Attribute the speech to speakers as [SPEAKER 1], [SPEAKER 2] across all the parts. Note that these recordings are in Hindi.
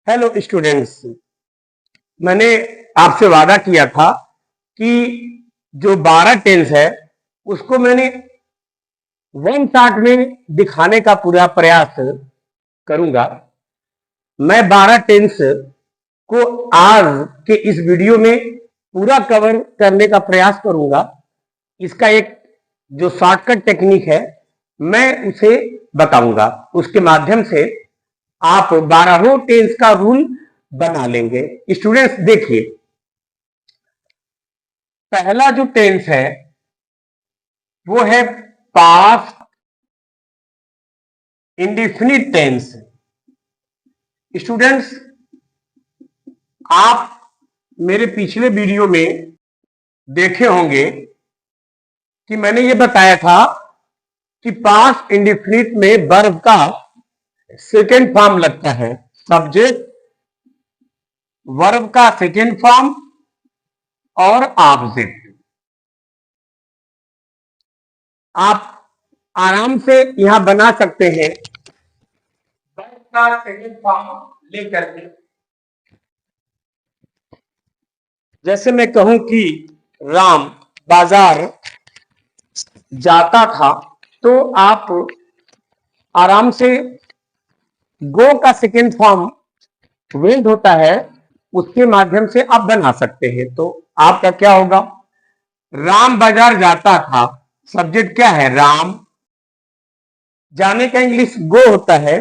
[SPEAKER 1] Hello students. मैंने आपसे वादा किया था कि जो 12 टेंस है उसको मैंने वन शॉट में दिखाने का पूरा प्रयास करूंगा। मैं 12 टेंस को आज के इस वीडियो में पूरा कवर करने का प्रयास करूंगा। इसका एक जो शॉर्टकट टेक्निक है मैं उसे बताऊंगा, उसके माध्यम से आप 12 टेंस का रूल बना लेंगे। स्टूडेंट्स देखिए, पहला जो टेंस है वो है पास्ट इंडेफिनिट टेंस। स्टूडेंट्स, आप मेरे पिछले वीडियो में देखे होंगे कि मैंने ये बताया था कि पास्ट इंडेफिनिट में वर्ब का सेकेंड फॉर्म लगता है। सब्जेक्ट, वर्ब का सेकेंड फॉर्म और ऑब्जेक्ट। आप आराम से यहां बना सकते हैं वर्ब का सेकेंड फॉर्म लेकर के। जैसे मैं कहूं कि राम बाजार जाता था, तो आप आराम से गो का सेकेंड फॉर्म वेंट होता है, उसके माध्यम से आप बना सकते हैं। तो आपका क्या होगा, राम बाजार जाता था, सब्जेक्ट क्या है राम, जाने का इंग्लिश गो होता है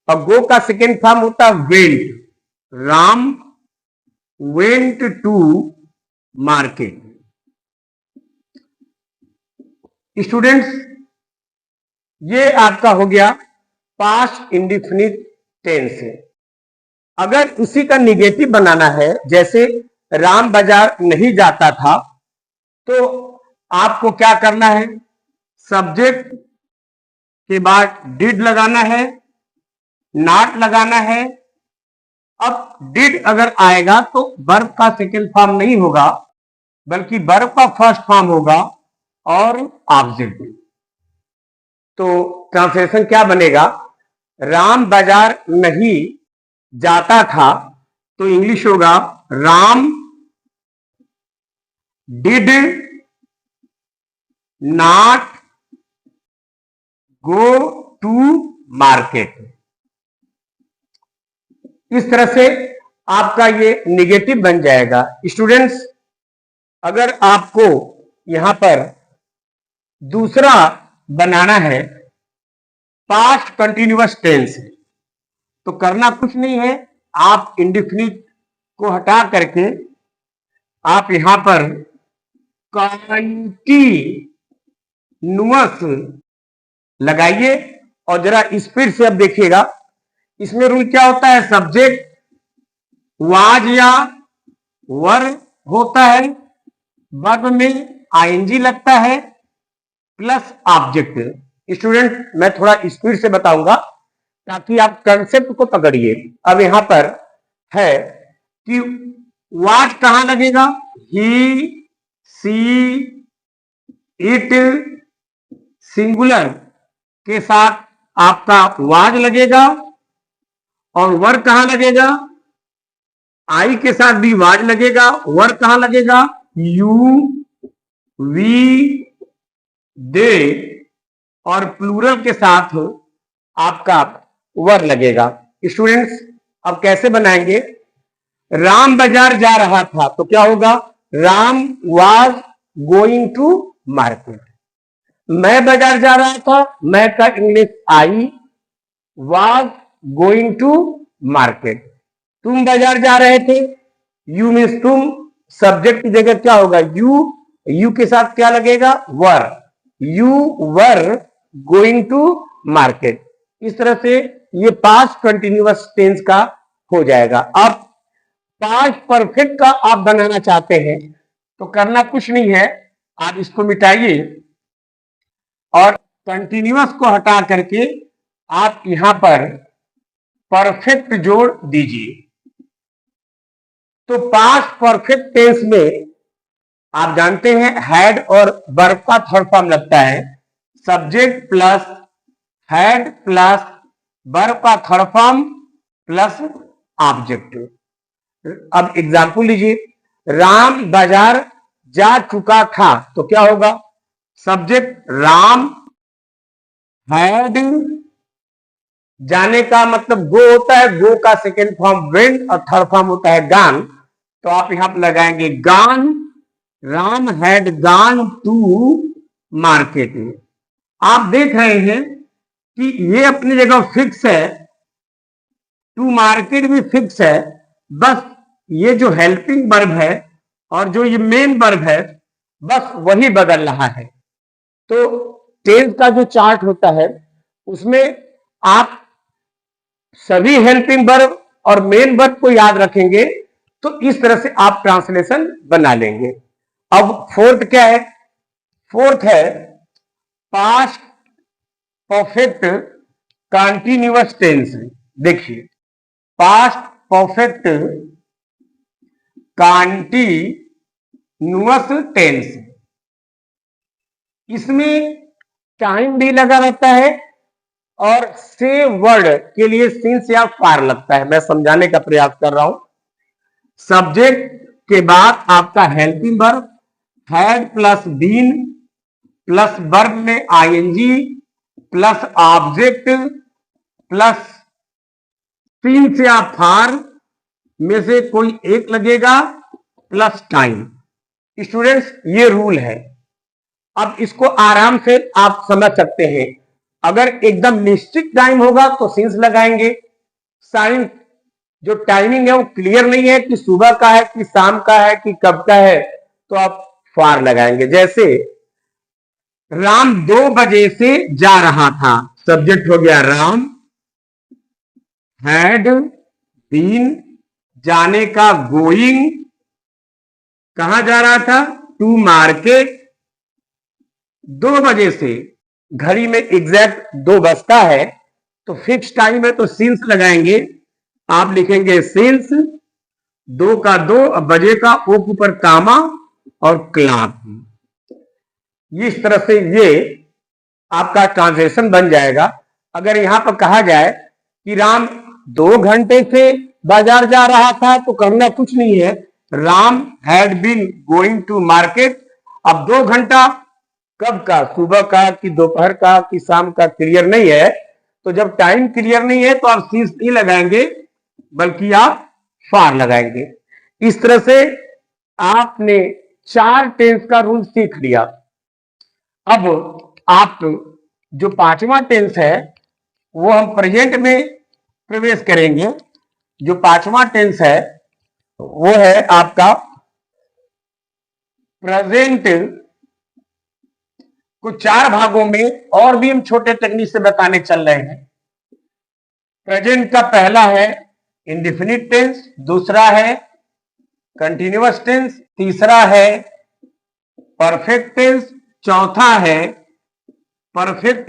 [SPEAKER 1] और गो का सेकेंड फॉर्म होता है went. Ram went to market. Students, ये आपका हो गया पास्ट इंडेफिनिट टेंस है। अगर इसी का निगेटिव बनाना है, जैसे राम बाजार नहीं जाता था, तो आपको क्या करना है, सब्जेक्ट के बाद डिड लगाना है, नॉट लगाना है। अब डिड अगर आएगा तो वर्ब का सेकेंड फॉर्म नहीं होगा, बल्कि वर्ब का फर्स्ट फॉर्म होगा और ऑब्जेक्ट। तो ट्रांसलेशन क्या बनेगा, राम बाजार नहीं जाता था, तो इंग्लिश होगा Ram did not go to market. इस तरह से आपका ये निगेटिव बन जाएगा। स्टूडेंट्स, अगर आपको यहां पर दूसरा बनाना है पास्ट कंटिन्यूअस टेंस, तो करना कुछ नहीं है, आप इंडेफिनिट को हटा करके आप यहां पर कंटिन्यूअस लगाइए और जरा स्पीड से अब देखिएगा। इसमें रूल क्या होता है, सब्जेक्ट वाज या वर होता है, वर्ब में आईएनजी लगता है प्लस ऑब्जेक्ट। स्टूडेंट, मैं थोड़ा स्पीड से बताऊंगा ताकि आप कंसेप्ट को पकड़िए। अब यहां पर है कि वाज कहां लगेगा, ही सी इट, सिंगुलर के साथ आपका वाज लगेगा, और वर कहां लगेगा, आई के साथ भी वाज लगेगा। वर कहां लगेगा, यू वी दे, और प्लूरल के साथ आपका वर लगेगा। स्टूडेंट्स, अब कैसे बनाएंगे, राम बाजार जा रहा था, तो क्या होगा, Ram was going to market. मैं बाजार जा रहा था, मैं का English I, was going to market. तुम बाजार जा रहे थे, यू मीन्स तुम, सब्जेक्ट की जगह क्या होगा यू, यू के साथ क्या लगेगा were, you were going to market. इस तरह से ये पास्ट कंटिन्यूअस टेंस का हो जाएगा। अब पास्ट परफेक्ट का आप बनाना चाहते हैं तो करना कुछ नहीं है, आप इसको मिटाइए और कंटिन्यूअस को हटा करके आप यहां पर परफेक्ट जोड़ दीजिए। तो पास्ट परफेक्ट टेंस में आप जानते हैं हैड और वर्ब का थर्ड फॉर्म लगता है। Subject plus had plus verb का थर्ड फॉर्म प्लस ऑब्जेक्ट। अब एग्जाम्पल लीजिए, राम बाजार जा चुका था, तो क्या होगा? सब्जेक्ट राम हैड, जाने का मतलब गो होता है, गो का सेकेंड फॉर्म वेंट और थर्ड फॉर्म होता है गान, तो आप यहां पर लगाएंगे गान, राम हैड गान टू मार्केट। आप देख रहे हैं कि ये अपनी जगह फिक्स है, टू मार्केट भी फिक्स है, बस ये जो हेल्पिंग वर्ब है और जो ये मेन वर्ब है बस वही बदल रहा है। तो टेंस का जो चार्ट होता है उसमें आप सभी हेल्पिंग वर्ब और मेन वर्ब को याद रखेंगे तो इस तरह से आप ट्रांसलेशन बना लेंगे। अब फोर्थ क्या है? फोर्थ है पास्ट परफेक्ट कंटीन्यूअस टेंस। देखिए, पास्ट परफेक्ट कंटीन्यूअस टेंस, इसमें टाइम भी लगा रहता है और से वर्ड के लिए सिंस या फार लगता है। मैं समझाने का प्रयास कर रहा हूं। सब्जेक्ट के बाद आपका helping verb had plus been plus verb में ING plus object plus since या फार में से कोई एक लगेगा प्लस टाइम। स्टूडेंट्स, ये रूल है। अब इसको आराम से आप समझ सकते हैं। अगर एकदम निश्चित टाइम होगा तो सिंस लगाएंगे, साइन जो टाइमिंग है वो क्लियर नहीं है कि सुबह का है कि शाम का है कि कब का है, तो आप फार लगाएंगे। जैसे राम 2 बजे से जा रहा था, सब्जेक्ट हो गया राम, हैड बीन, जाने का गोइंग, कहां जा रहा था? To market. 2 बजे से, घड़ी में एग्जैक्ट 2 बजता है तो फिक्स टाइम है तो सिंस लगाएंगे। आप लिखेंगे सिंस 2 का 2, बजे का ओ के ऊपर कामा और क्लॉक। इस तरह से ये आपका ट्रांसलेशन बन जाएगा। अगर यहां पर कहा जाए कि राम 2 घंटे से बाजार जा रहा था तो करना कुछ नहीं है, Ram had been going to market. अब 2 घंटा कब का? सुबह का कि दोपहर का कि शाम का क्लियर नहीं है, तो जब टाइम क्लियर नहीं है तो आप सिंस नहीं लगाएंगे बल्कि आप फार लगाएंगे। इस तरह से आपने 4 टेंस का रूल सीख लिया। अब आप जो 5वां टेंस है वो हम प्रेजेंट में प्रवेश करेंगे। जो 5वां टेंस है वो है आपका प्रेजेंट को 4 भागों में और भी हम छोटे टेक्निक से बताने चल रहे हैं। प्रेजेंट का पहला है इंडेफिनिट टेंस, दूसरा है कंटिन्यूअस टेंस, तीसरा है परफेक्ट टेंस, चौथा है perfect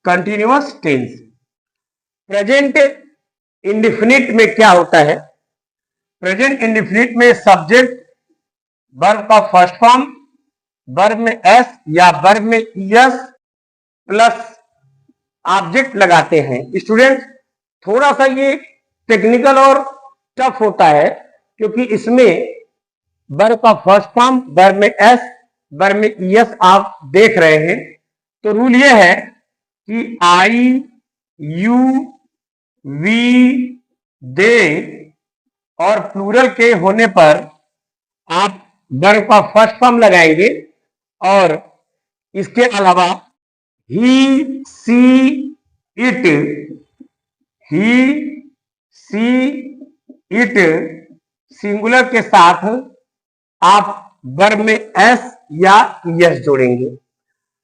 [SPEAKER 1] continuous tense. Present indefinite में क्या होता है? प्रेजेंट इंडेफिनिट में सब्जेक्ट वर्ब का फर्स्ट फॉर्म, वर्ब में एस या वर्ब में एस प्लस ऑब्जेक्ट लगाते हैं। स्टूडेंट, थोड़ा सा ये टेक्निकल और टफ होता है क्योंकि इसमें वर्ब का फर्स्ट फॉर्म, वर्ब में एस, वर्ब में एस आप देख रहे हैं। तो रूल ये है कि आई, यू, वी, दे और प्लूरल के होने पर आप वर्ब का फर्स्ट फॉर्म लगाएंगे और इसके अलावा he, she, it, he, she, it singular के साथ आप वर्ब में एस या यस जोड़ेंगे।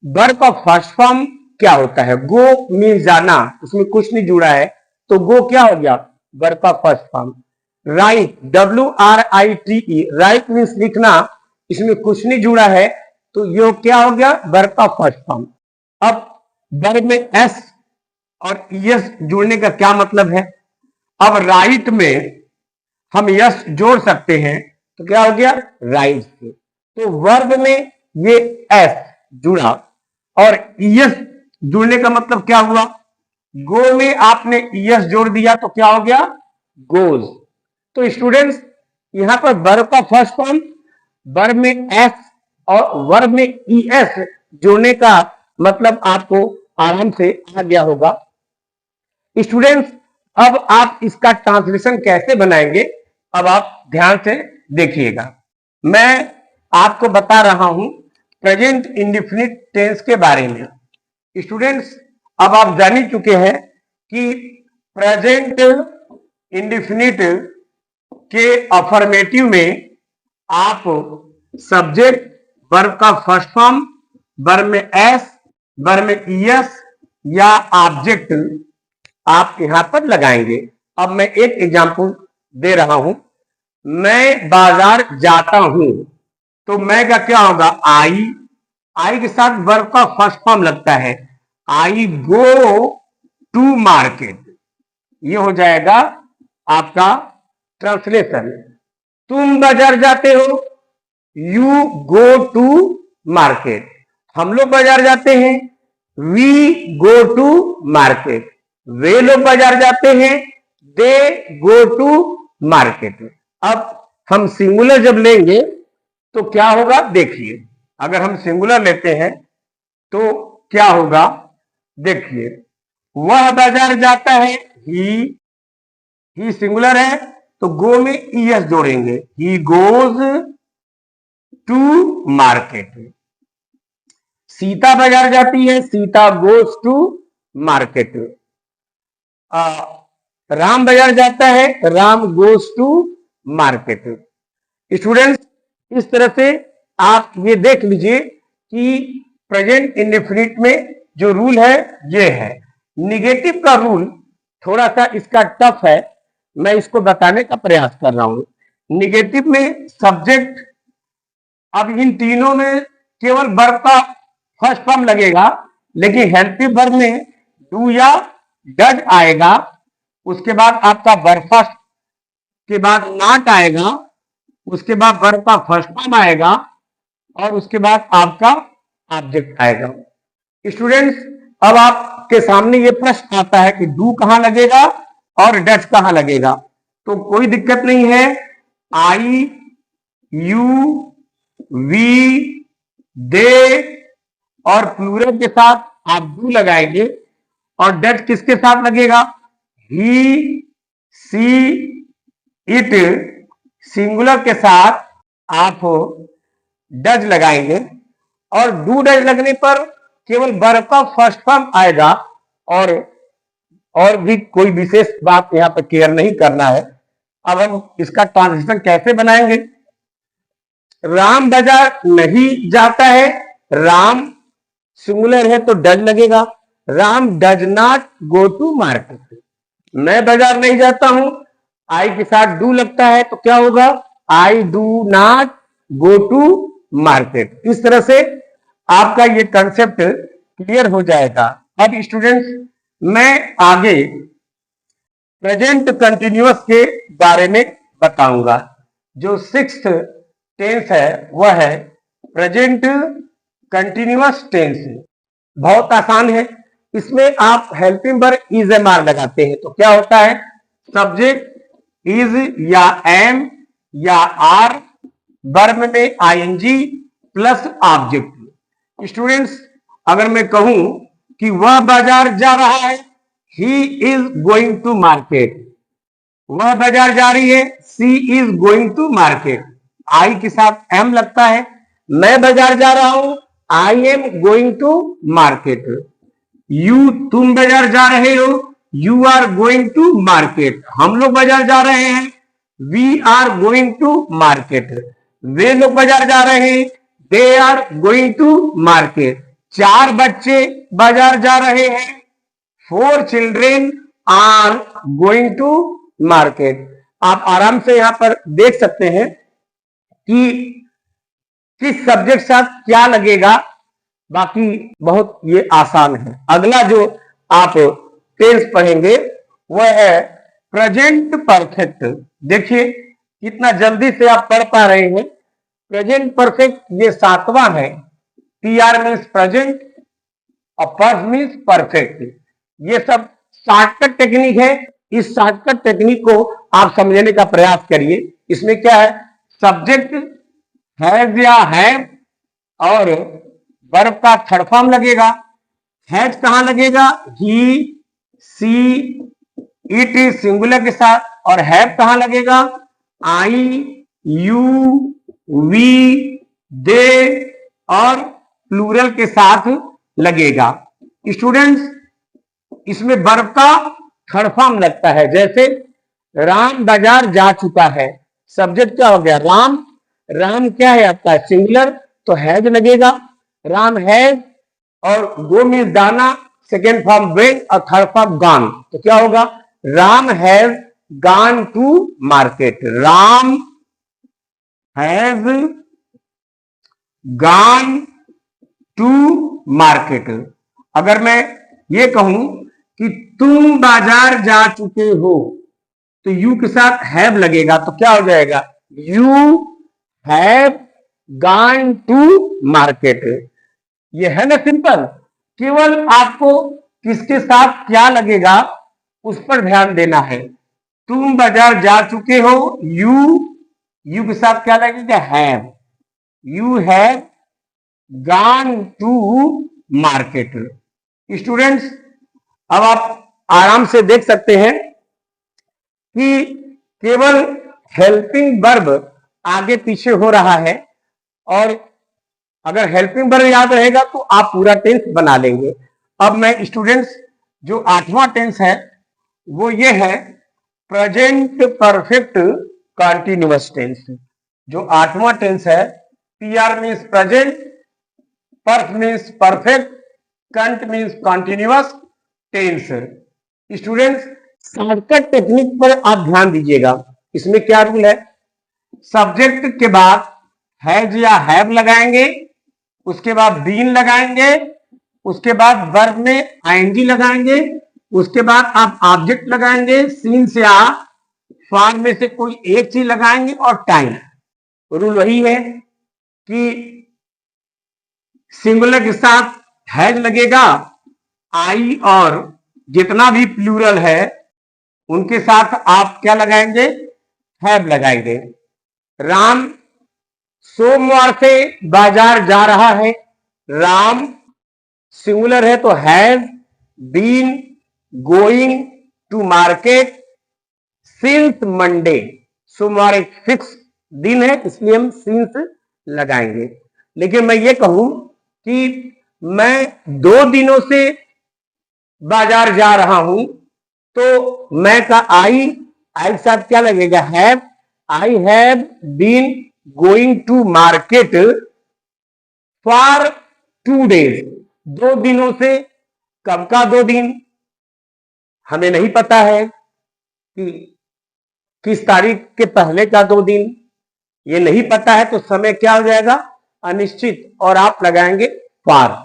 [SPEAKER 1] वर्ब का फर्स्ट फॉर्म क्या होता है? गो मीन जाना, उसमें कुछ नहीं जुड़ा है तो गो क्या हो गया? वर्ब का first form. Right, WRITE, right means लिखना, इसमें कुछ नहीं जुड़ा है तो ये क्या हो गया? वर्ब का फर्स्ट फॉर्म। अब वर्ब में एस और यस जोड़ने का क्या मतलब है? अब राइट में हम यस जोड़ सकते हैं तो क्या हो गया? राइट से। तो वर्ब में ये एस जुड़ा और यस जुड़ने का मतलब क्या हुआ? गो में आपने यस जोड़ दिया तो क्या हो गया? गोज। तो स्टूडेंट्स यहां पर वर्ब का फर्स्ट फॉर्म, वर्ब में एस और वर्ब में ईएस जोड़ने का मतलब आपको आराम से आ गया होगा। स्टूडेंट्स अब आप इसका ट्रांसलेशन कैसे बनाएंगे, अब आप ध्यान से देखिएगा। मैं आपको बता रहा हूं प्रेजेंट इंडेफिनिट टेंस के बारे में। स्टूडेंट्स अब आप जान ही चुके हैं कि प्रेजेंट इंडेफिनिट के अफर्मेटिव में आप सब्जेक्ट, वर्ब का फर्स्ट फॉर्म, वर्ब में एस, वर्ब में ईएस या ऑब्जेक्ट आप यहां पर लगाएंगे। अब मैं एक एग्जांपल दे रहा हूं। मैं बाजार जाता हूं, तो मैं का क्या होगा, आई के साथ वर्ब का फर्स्ट फॉर्म लगता है, आई गो टू मार्केट। ये हो जाएगा आपका ट्रांसलेशन। तुम बाजार जाते हो, यू गो टू मार्केट। हम लोग बाजार जाते हैं, वी गो टू मार्केट। वे लोग बाजार जाते हैं, दे गो टू मार्केट। अब हम सिंगुलर जब लेंगे तो क्या होगा, देखिए अगर हम सिंगुलर लेते हैं तो क्या होगा, देखिए वह बाजार जाता है, ही सिंगुलर है तो गो में ईएस जोड़ेंगे, he goes to market. Sita बाजार जाती है, Sita goes to market. Ram बाजार जाता है, Ram goes to market. Students इस तरह से आप ये देख लीजिए कि प्रेजेंट इंडेफिनिट में जो रूल है ये है। निगेटिव का रूल थोड़ा सा इसका टफ है, मैं इसको बताने का प्रयास कर रहा हूं। निगेटिव में सब्जेक्ट, अब इन तीनों में केवल वर्ब का फर्स्ट फॉर्म लगेगा, लेकिन हेल्पिंग वर्ब में डू या डज आएगा, उसके बाद आपका वर्ब फर्स्ट के बाद नॉट आएगा, उसके बाद वर्ब का फर्स्ट फॉर्म आएगा और उसके बाद आपका ऑब्जेक्ट आएगा। स्टूडेंट्स अब आपके सामने ये प्रश्न आता है कि डू कहां लगेगा और डज कहां लगेगा, तो कोई दिक्कत नहीं है। आई, यू, वी, दे और प्लूरल के साथ आप डू लगाएंगे और डज किसके साथ लगेगा, ही, सी, इट सिंगुलर के साथ आप डज लगाएंगे और डू डज लगने पर केवल वर्ब का फर्स्ट फॉर्म आएगा और भी कोई विशेष बात यहां पर केयर नहीं करना है। अब हम इसका ट्रांसलेशन कैसे बनाएंगे। राम बाजार नहीं जाता है, राम सिंगुलर है तो डज लगेगा, Ram does not go to market. मैं बाजार नहीं जाता हूं, आई के साथ डू लगता है तो क्या होगा, I do not go to market. इस तरह से आपका ये कंसेप्ट क्लियर हो जाएगा। अब स्टूडेंट्स मैं आगे प्रेजेंट कंटिन्यूअस के बारे में बताऊंगा। जो सिक्स्थ टेंस है वह है प्रेजेंट कंटिन्यूअस टेंस। बहुत आसान है, इसमें आप helping verb is am are लगाते हैं तो क्या होता है, सब्जेक्ट इज या एम या आर, वर्ब में आईएनजी प्लस ऑब्जेक्ट। स्टूडेंट्स अगर मैं कहूं कि वह बाजार जा रहा है, he is going to market. वह बाजार जा रही है, she is going to market. I के साथ एम लगता है, मैं बाजार जा रहा हूं, I am going to market. You तुम बाजार जा रहे हो, you are going to market. हम लोग बाजार जा रहे हैं, we are going to market. वे लोग बाजार जा रहे हैं, they are going to market. 4 बच्चे बाजार जा रहे हैं, 4 children are going to market. आप आराम से यहां पर देख सकते हैं कि किस सब्जेक्ट साथ क्या लगेगा, बाकी बहुत ये आसान है। अगला जो आप टेंस पढ़ेंगे वह है प्रेजेंट परफेक्ट। देखिए कितना जल्दी से आप पढ़ पा रहे हैं। प्रेजेंट परफेक्ट ये 7वां है। पीआर मीन्स प्रेजेंट और पर्फ मीन्स परफेक्ट। ये सब शॉर्टकट टेक्निक है, इस शॉर्टकट टेक्निक को आप समझने का प्रयास करिए। इसमें क्या है, सब्जेक्ट हैज या हैव और वर्ब का थर्ड फॉर्म लगेगा। हैज कहां लगेगा, ही, सी, इट सिंगुलर के साथ, और हैव कहां लगेगा, आई, यू, वी, दे और प्लूरल के साथ लगेगा। स्टूडेंट्स, इसमें वर्ब का थर्ड फॉर्म लगता है। जैसे राम बाजार जा चुका है, सब्जेक्ट क्या हो गया, राम। राम क्या है आपका, सिंगुलर, तो हैज लगेगा। राम हैज, और गो मीन्स दाना, सेकेंड फॉर्म वेंट और थर्ड फॉर्म गॉन, तो क्या होगा, Ram has gone to market. Ram has gone to market. अगर मैं ये कहूं कि तुम बाजार जा चुके हो, तो यू के साथ हैव लगेगा, तो क्या हो जाएगा, you have gone to market. ये है ना सिंपल। केवल आपको किसके साथ क्या लगेगा उस पर ध्यान देना है। तुम बाजार जा चुके हो, यू के साथ क्या लगेगा, have. You have gone to market. Students, अब आप आराम से देख सकते हैं कि केवल हेल्पिंग वर्ब आगे पीछे हो रहा है, और अगर हेल्पिंग वर्ब याद रहेगा तो आप पूरा टेंस बना लेंगे। अब मैं स्टूडेंट्स, जो 8वां टेंस है वो ये है प्रेजेंट परफेक्ट कंटिन्यूअस टेंस। जो 8वां टेंस है, PR means present, perf means perfect, cont means continuous tense. Students, shortcut technique पर आप ध्यान दीजिएगा। इसमें क्या रूल है, सब्जेक्ट के बाद हैज या हैव लगाएंगे, उसके बाद बीन लगाएंगे, उसके बाद वर्ब में आईएनजी लगाएंगे, उसके बाद आप ऑब्जेक्ट लगाएंगे, सीन से आ, फॉर्म में से कोई एक चीज लगाएंगे, और टाइम। रूल वही है कि सिंगुलर के साथ हैज लगेगा, आई और जितना भी प्लूरल है उनके साथ आप क्या लगाएंगे, हैव लगाएंगे। राम सोमवार से बाजार जा रहा है, राम सिंगुलर है तो has been going to market since Monday. सोमवार एक फिक्स दिन है, इसलिए हम सिंस लगाएंगे। लेकिन मैं ये कहूं कि मैं 2 दिनों से बाजार जा रहा हूं, तो मैं का आई के साथ क्या लगेगा, have. I have been going to market for 2 days. 2 दिनों से, कब का 2 दिन हमें नहीं पता है कि किस तारीख के पहले का 2 दिन, ये नहीं पता है, तो समय क्या हो जाएगा, अनिश्चित, और आप लगाएंगे फॉर।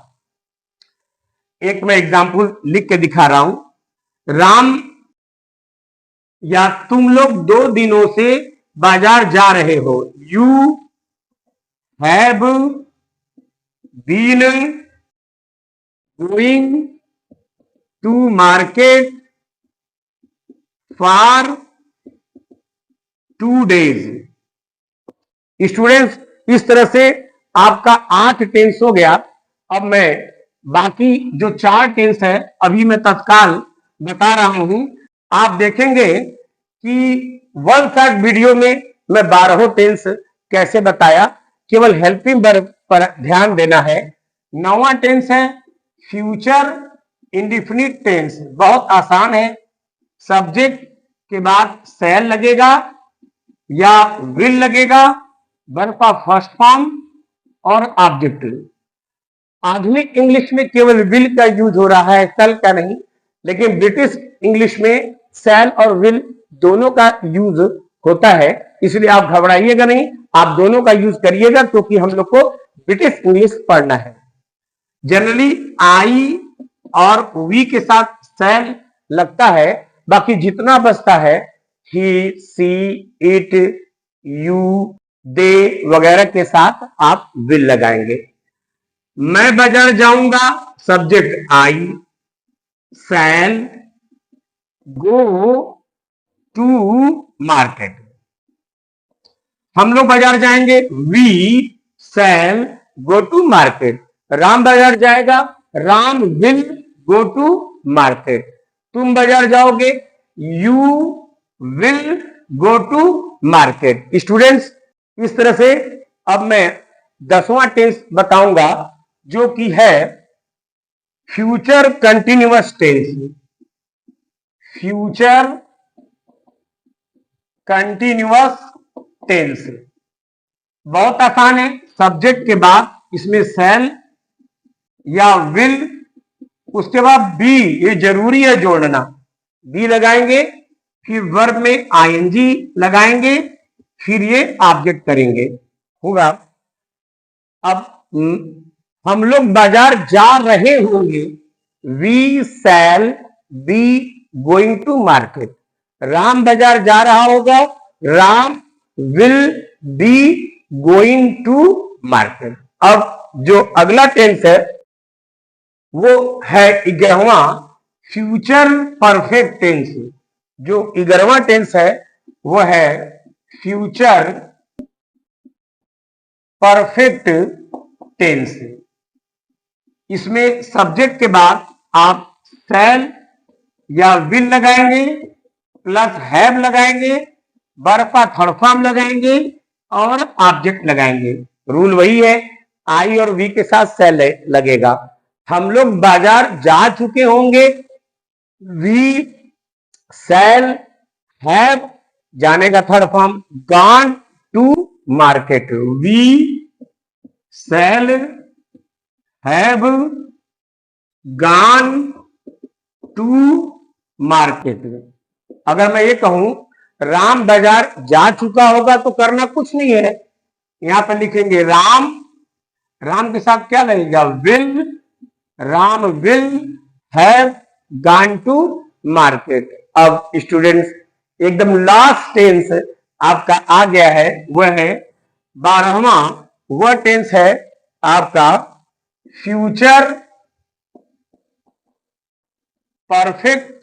[SPEAKER 1] एक मैं एग्जाम्पल लिख के दिखा रहा हूं। राम या तुम लोग 2 दिनों से बाजार जा रहे हो, you have been going to market for 2 days. Students, इस तरह से आपका 8 टेंस हो गया। अब मैं बाकी जो 4 टेंस है अभी मैं तत्काल बता रहा हूं। आप देखेंगे कि 1 शॉट वीडियो में मैं 12 टेंस कैसे बताया, केवल हेल्पिंग वर्ब पर ध्यान देना है। 9वां टेंस है फ्यूचर इंडिफिनिट टेंस, बहुत आसान है। सब्जेक्ट के बाद शैल लगेगा या विल लगेगा, वर्ब का फर्स्ट फॉर्म और ऑब्जेक्ट। आधुनिक इंग्लिश में केवल विल का यूज हो रहा है, शैल का नहीं, लेकिन ब्रिटिश इंग्लिश में शैल और विल दोनों का यूज होता है। इसलिए आप घबराइएगा नहीं, आप दोनों का यूज करिएगा, क्योंकि हम लोग को ब्रिटिश इंग्लिश पढ़ना है। जनरली आई और वी के साथ शैल लगता है, बाकी जितना बचता है ही, सी, इट, यू, दे वगैरह के साथ आप विल लगाएंगे। मैं बाजार जाऊंगा, subject I, shall, go to market. हम लोग बाजार जाएंगे, we shall go to market. Ram बाजार जाएगा, Ram will go to market. तुम बाजार जाओगे, you will go to market. Students, इस तरह से अब मैं 10वां टेंस बताऊंगा जो कि है future continuous tense. Future continuous tense बहुत आसान है। सब्जेक्ट के बाद इसमें शैल या विल, उसके बाद बी, ये जरूरी है जोड़ना। बी लगाएंगे, फिर वर्ब में आईएनजी लगाएंगे, फिर ये ऑब्जेक्ट करेंगे, होगा। अब हम लोग बाजार जा रहे होंगे, we shall be going to market. Ram बाजार जा रहा होगा, Ram will be going to market. अब जो अगला टेंस है वो है 11वां फ्यूचर परफेक्ट टेंस। जो 11वां टेंस है वो है फ्यूचर परफेक्ट टेंस। इसमें सब्जेक्ट के बाद आप शैल या विल लगाएंगे, प्लस हैव लगाएंगे, वर्ब का थर्ड फॉर्म लगाएंगे और ऑब्जेक्ट लगाएंगे। रूल वही है, आई और वी के साथ शैल लगेगा। हम लोग बाजार जा चुके होंगे, वी शैल हैव, जाने का third form gone to market. We shall have gone to market. अगर मैं ये कहूं राम बाजार जा चुका होगा तो करना कुछ नहीं है, यहां पर लिखेंगे राम, राम के साथ क्या लगेगा, will, Ram will have gone to market. अब स्टूडेंट्स, एकदम लास्ट टेंस आपका आ गया है, वह है 12वां। वह टेंस है आपका फ्यूचर परफेक्ट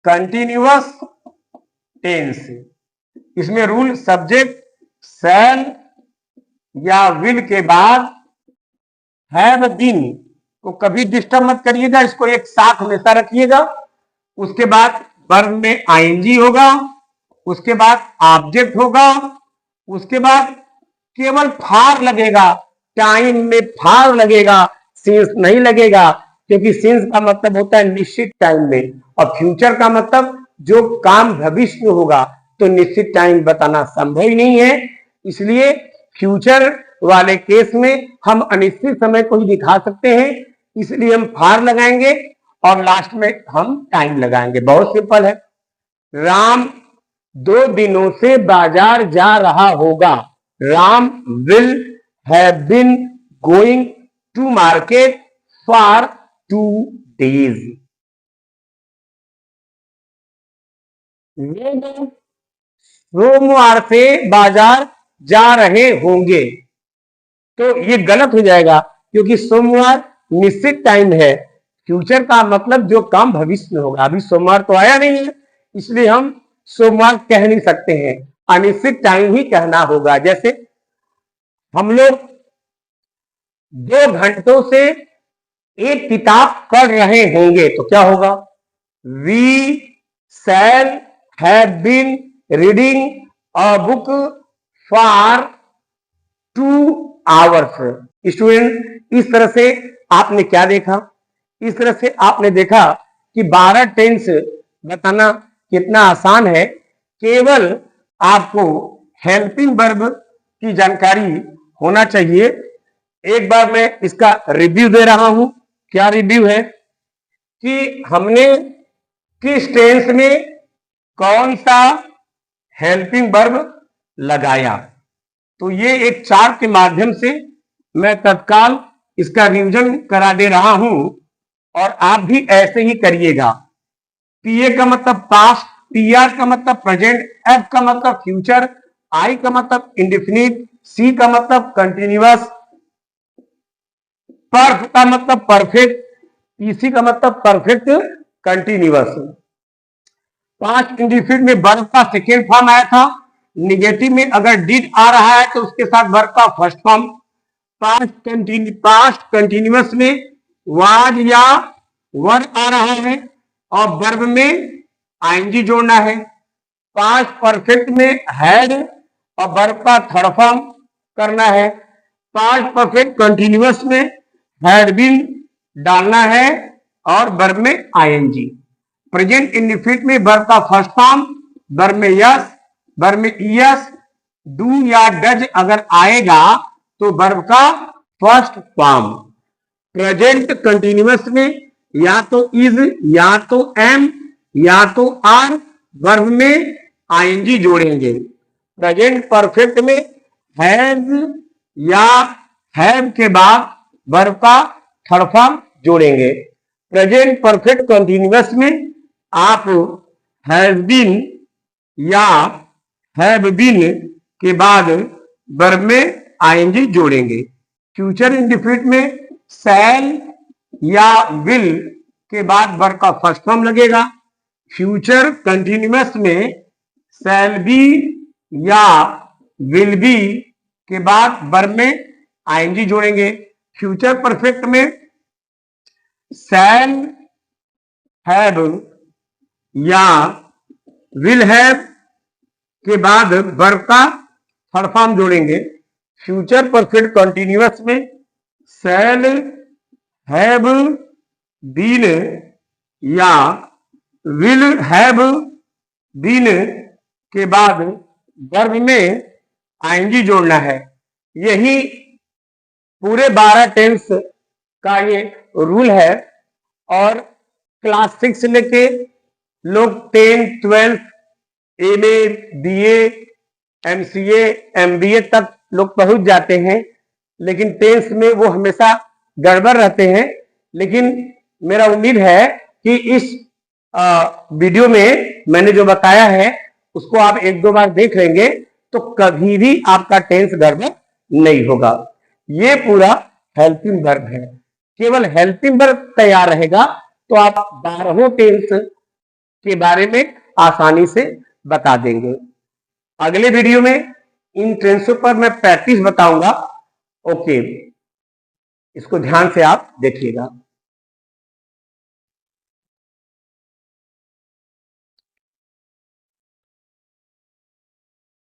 [SPEAKER 1] कंटिन्यूअस टेंस। इसमें रूल, सब्जेक्ट शैल या विल के बाद हैव बीन को कभी डिस्टर्ब मत करिएगा, इसको एक साथ हमेशा रखिएगा। उसके बाद वर्ब में आईएनजी होगा, उसके बाद ऑब्जेक्ट होगा, उसके बाद केवल फार लगेगा, टाइम में फार लगेगा, सिंस नहीं लगेगा, क्योंकि सिंस का मतलब होता है निश्चित टाइम में, और फ्यूचर का मतलब जो काम भविष्य में होगा, तो निश्चित टाइम बताना संभव ही नहीं है। इसलिए फ्यूचर वाले केस में हम अनिश्चित समय को ही दिखा सकते हैं, इसलिए हम फार लगाएंगे और लास्ट में हम टाइम लगाएंगे। बहुत सिंपल है। राम 2 दिनों से बाजार जा रहा होगा, Ram will have been going to market for 2 days। सोमवार से बाजार जा रहे होंगे, तो ये गलत हो जाएगा, क्योंकि सोमवार निश्चित टाइम है। फ्यूचर का मतलब जो काम भविष्य में होगा, अभी सोमवार तो आया नहीं है, इसलिए हम सोमवार कह नहीं सकते हैं, अनिश्चित टाइम ही कहना होगा। जैसे हम लोग 2 घंटों से एक किताब पढ़ रहे होंगे, तो क्या होगा, we shall have been reading a book for 2 hours। Student, इस तरह से आपने क्या देखा, इस तरह से आपने देखा कि 12 टेंस बताना कितना आसान है। केवल आपको हेल्पिंग वर्ब की जानकारी होना चाहिए। एक बार मैं इसका रिव्यू दे रहा हूं। क्या रिव्यू है कि हमने किस टेंस में कौन सा हेल्पिंग वर्ब लगाया। तो ये एक चार्ट के माध्यम से मैं तत्काल इसका रिवीजन करा दे रहा हूं, और आप भी ऐसे ही करिएगा। पीए का मतलब पास्ट, पीआर का मतलब प्रेजेंट, एफ का मतलब फ्यूचर, आई का मतलब इंडेफिनिट, सी का मतलब कंटिन्यूअस, पर्फ का मतलब परफेक्ट, पीसी का मतलब परफेक्ट कंटिन्यूअस। पास्ट इंडिफिनिट में वर्ब का सेकेंड फॉर्म आया था। निगेटिव में अगर डिड आ रहा है तो उसके साथ वर्ब का फर्स्ट फॉर्म। पास्ट कंटिन्यूअस में वाज या वर आ रहा है और वर्ब में आईएनजी जोड़ना है। पास्ट परफेक्ट में हैड और वर्ब का थर्ड फॉर्म करना है। पास्ट परफेक्ट कंटिन्यूअस में हैड बीन डालना है और वर्ब में आईएनजी। प्रेजेंट इंडिफिनिट में वर्ब का फर्स्ट फॉर्म, वर्ब में यस, वर्ब में ईएस, डू या डज अगर आएगा तो वर्ब का फर्स्ट फॉर्म। प्रेजेंट कंटिन्यूअस में या तो इज या तो एम या तो आर, वर्ब में आईएनजी जोड़ेंगे। प्रेजेंट परफेक्ट में हैज या हैव के बाद वर्ब का थर्ड फॉर्म जोड़ेंगे। प्रेजेंट परफेक्ट कंटिन्यूअस में आप हैज बीन या हैव बीन के बाद वर्ब में आईएनजी जोड़ेंगे। फ्यूचर इंडिफिनिट में शैल या विल के बाद वर्ब का फर्स्ट फॉर्म लगेगा। फ्यूचर कंटिन्यूअस में शैल बी या विल बी के बाद वर्ब में आईएनजी जोड़ेंगे। फ्यूचर परफेक्ट में शैल हैव या विल हैव के बाद वर्ब का थर्ड फॉर्म जोड़ेंगे। फ्यूचर परफेक्ट कंटिन्यूअस में शैल हैव बीन या विल हैव बीन के बाद वर्ब में आईएनजी जोड़ना है। यही पूरे 12 टेंस का ये रूल है। और क्लास 6 से लेके लोग 10, 12, एमए, बीए, एमसीए, एमबीए तक लोग पहुंच जाते हैं, लेकिन टेंस में वो हमेशा गड़बड़ रहते हैं। लेकिन मेरा उम्मीद है कि इस वीडियो में मैंने जो बताया है उसको आप एक दो बार देख लेंगे तो कभी भी आपका टेंस गड़बड़ नहीं होगा। ये पूरा हेल्पिंग वर्ब है। केवल हेल्पिंग वर्ब तैयार रहेगा तो आप 12 टेंस के बारे में आसानी से बता देंगे। अगले वीडियो में इन टेंसों पर मैं प्रैक्टिस बताऊंगा। ओके, इसको ध्यान से आप देखिएगा।